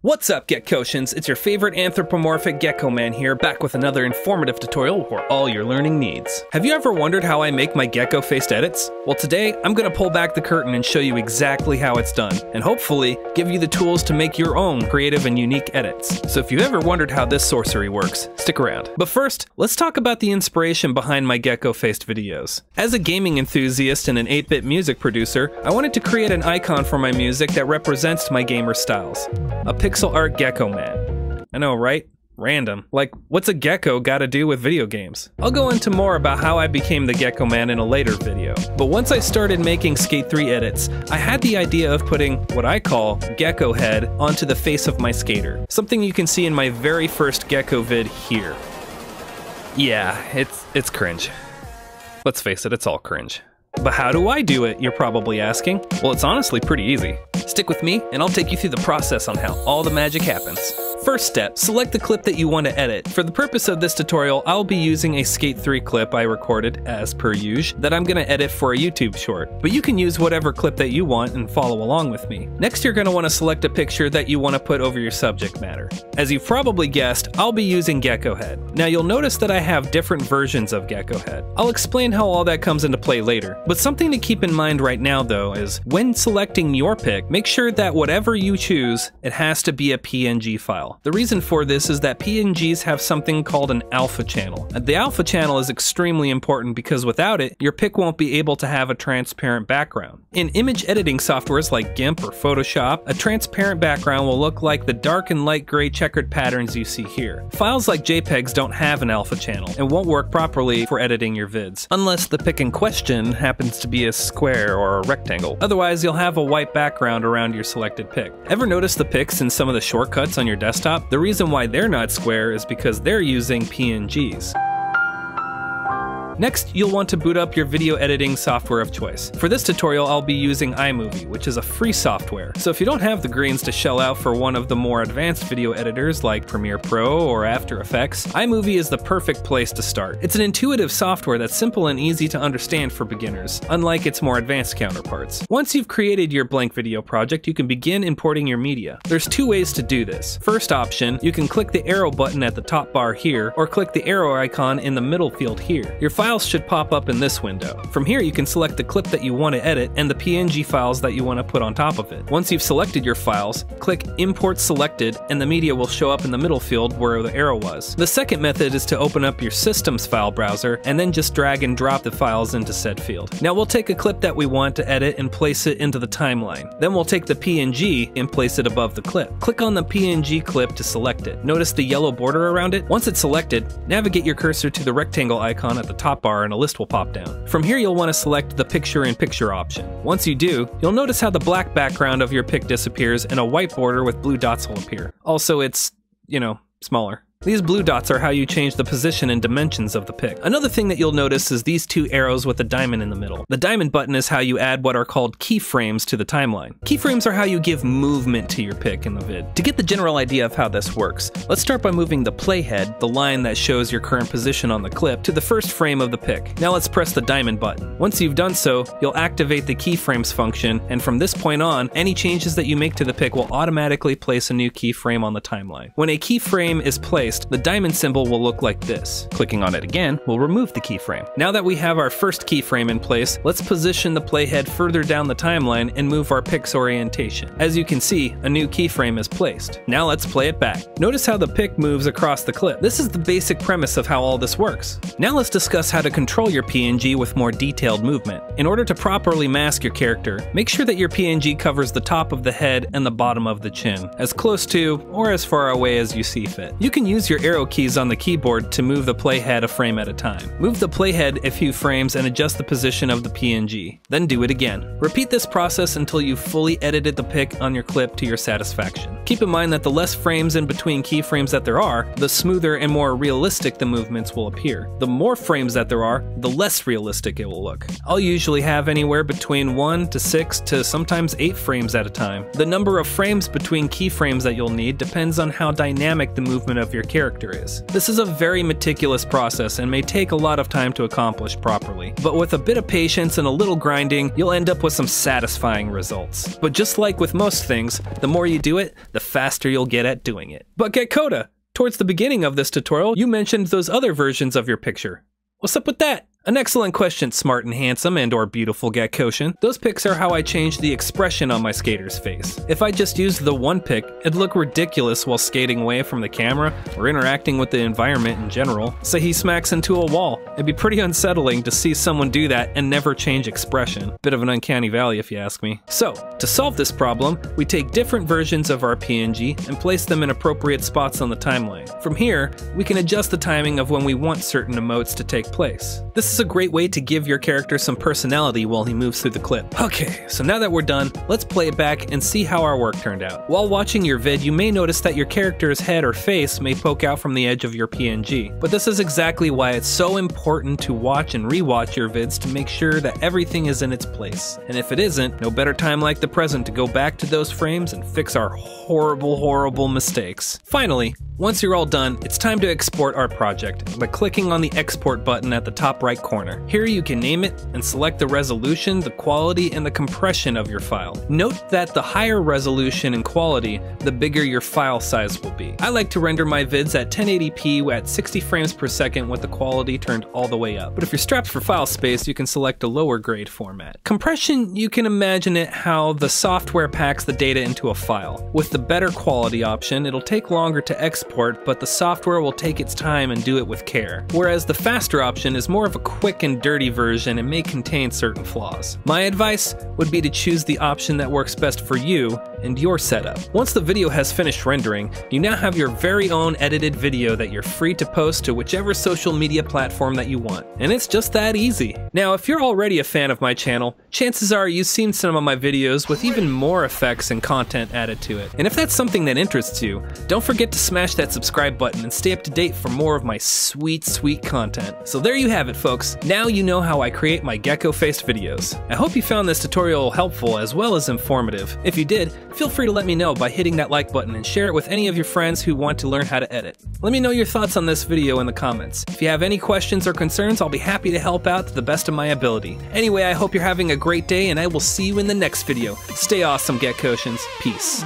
What's up, Gekkotians? It's your favorite anthropomorphic Gekko man here, back with another informative tutorial for all your learning needs. Have you ever wondered how I make my Gekko-faced edits? Well, today, I'm gonna pull back the curtain and show you exactly how it's done, and hopefully, give you the tools to make your own creative and unique edits. So if you've ever wondered how this sorcery works, stick around. But first, let's talk about the inspiration behind my Gekko-faced videos. As a gaming enthusiast and an 8-bit music producer, I wanted to create an icon for my music that represents my gamer styles. A pixel art Gekko man. I know, right? Random. Like, what's a Gekko gotta do with video games? I'll go into more about how I became the Gekko man in a later video. But once I started making Skate 3 edits, I had the idea of putting what I call Gekko head onto the face of my skater. Something you can see in my very first Gekko vid here. Yeah, it's cringe. Let's face it, it's all cringe. But how do I do it, you're probably asking? Well, it's honestly pretty easy. Stick with me, and I'll take you through the process on how all the magic happens. First step, select the clip that you want to edit. For the purpose of this tutorial, I'll be using a Skate 3 clip I recorded, as per usual, that I'm going to edit for a YouTube short. But you can use whatever clip that you want and follow along with me. Next, you're going to want to select a picture that you want to put over your subject matter. As you've probably guessed, I'll be using Gekko head. Now you'll notice that I have different versions of Gekko head. I'll explain how all that comes into play later. But something to keep in mind right now though is, when selecting your pick, make sure that whatever you choose, it has to be a PNG file. The reason for this is that PNGs have something called an alpha channel. The alpha channel is extremely important because without it, your pick won't be able to have a transparent background. In image editing softwares like GIMP or Photoshop, a transparent background will look like the dark and light gray checkered patterns you see here. Files like JPEGs don't have an alpha channel and won't work properly for editing your vids, unless the pick in question happens to be a square or a rectangle. Otherwise, you'll have a white background around your selected pick. Ever notice the picks in some of the shortcuts on your desktop? The reason why they're not square is because they're using PNGs. Next, you'll want to boot up your video editing software of choice. For this tutorial, I'll be using iMovie, which is a free software. So if you don't have the greens to shell out for one of the more advanced video editors like Premiere Pro or After Effects, iMovie is the perfect place to start. It's an intuitive software that's simple and easy to understand for beginners, unlike its more advanced counterparts. Once you've created your blank video project, you can begin importing your media. There's two ways to do this. First option, you can click the arrow button at the top bar here, or click the arrow icon in the middle field here. Your files should pop up in this window. From here, you can select the clip that you want to edit and the PNG files that you want to put on top of it. Once you've selected your files, click Import Selected, and the media will show up in the middle field where the arrow was. The second method is to open up your system's file browser and then just drag and drop the files into said field. Now we'll take a clip that we want to edit and place it into the timeline. Then we'll take the PNG and place it above the clip. Click on the PNG clip to select it. Notice the yellow border around it? Once it's selected, navigate your cursor to the rectangle icon at the top bar and a list will pop down. From here, you'll want to select the picture-in-picture option. Once you do, you'll notice how the black background of your pic disappears and a white border with blue dots will appear. Also, it's, smaller. These blue dots are how you change the position and dimensions of the pic. Another thing that you'll notice is these two arrows with a diamond in the middle. The diamond button is how you add what are called keyframes to the timeline. Keyframes are how you give movement to your pic in the vid. To get the general idea of how this works, let's start by moving the playhead, the line that shows your current position on the clip, to the first frame of the pic. Now let's press the diamond button. Once you've done so, you'll activate the keyframes function, and from this point on, any changes that you make to the pic will automatically place a new keyframe on the timeline. When a keyframe is placed, the diamond symbol will look like this. Clicking on it again will remove the keyframe. Now that we have our first keyframe in place, let's position the playhead further down the timeline and move our pic's orientation. As you can see, a new keyframe is placed. Now let's play it back. Notice how the pic moves across the clip. This is the basic premise of how all this works. Now let's discuss how to control your PNG with more detailed movement. In order to properly mask your character, make sure that your PNG covers the top of the head and the bottom of the chin, as close to or as far away as you see fit. You can use your arrow keys on the keyboard to move the playhead a frame at a time. Move the playhead a few frames and adjust the position of the PNG. Then do it again. Repeat this process until you've fully edited the pic on your clip to your satisfaction. Keep in mind that the less frames in between keyframes that there are, the smoother and more realistic the movements will appear. The more frames that there are, the less realistic it will look. I'll usually have anywhere between 1 to 6 to sometimes 8 frames at a time. The number of frames between keyframes that you'll need depends on how dynamic the movement of your character is. This is a very meticulous process and may take a lot of time to accomplish properly, but with a bit of patience and a little grinding, you'll end up with some satisfying results. But just like with most things, the more you do it, the faster you'll get at doing it. But Gekkota, towards the beginning of this tutorial, you mentioned those other versions of your picture. What's up with that? An excellent question, smart and handsome and/or beautiful Gekkosian. Those pics are how I changed the expression on my skater's face. If I just used the one pic, it'd look ridiculous while skating away from the camera or interacting with the environment in general. Say he smacks into a wall. It'd be pretty unsettling to see someone do that and never change expression. Bit of an uncanny valley if you ask me. So, to solve this problem, we take different versions of our PNG and place them in appropriate spots on the timeline. From here, we can adjust the timing of when we want certain emotes to take place. This is a great way to give your character some personality while he moves through the clip. Okay, so now that we're done, let's play it back and see how our work turned out. While watching your vid, you may notice that your character's head or face may poke out from the edge of your PNG, but this is exactly why it's so important to watch and rewatch your vids to make sure that everything is in its place. And if it isn't, no better time like the present to go back to those frames and fix our horrible mistakes. Finally, once you're all done, it's time to export our project by clicking on the export button at the top right corner. Here you can name it and select the resolution, the quality, and the compression of your file. Note that the higher resolution and quality, the bigger your file size will be. I like to render my vids at 1080p at 60 frames per second with the quality turned all the way up. But if you're strapped for file space, you can select a lower grade format. Compression, you can imagine it how the software packs the data into a file. With the better quality option, it'll take longer to export, but the software will take its time and do it with care. Whereas the faster option is more of a quick and dirty version and may contain certain flaws. My advice would be to choose the option that works best for you and your setup. Once the video has finished rendering, you now have your very own edited video that you're free to post to whichever social media platform that you want. And it's just that easy. Now, if you're already a fan of my channel, chances are you've seen some of my videos with even more effects and content added to it. And if that's something that interests you, don't forget to smash that subscribe button and stay up to date for more of my sweet content. So there you have it, folks. Now you know how I create my Gekko-faced videos. I hope you found this tutorial helpful as well as informative. If you did, feel free to let me know by hitting that like button and share it with any of your friends who want to learn how to edit. Let me know your thoughts on this video in the comments. If you have any questions or concerns, I'll be happy to help out to the best of my ability. Anyway, I hope you're having a great day and I will see you in the next video. Stay awesome, Gekkosians. Peace.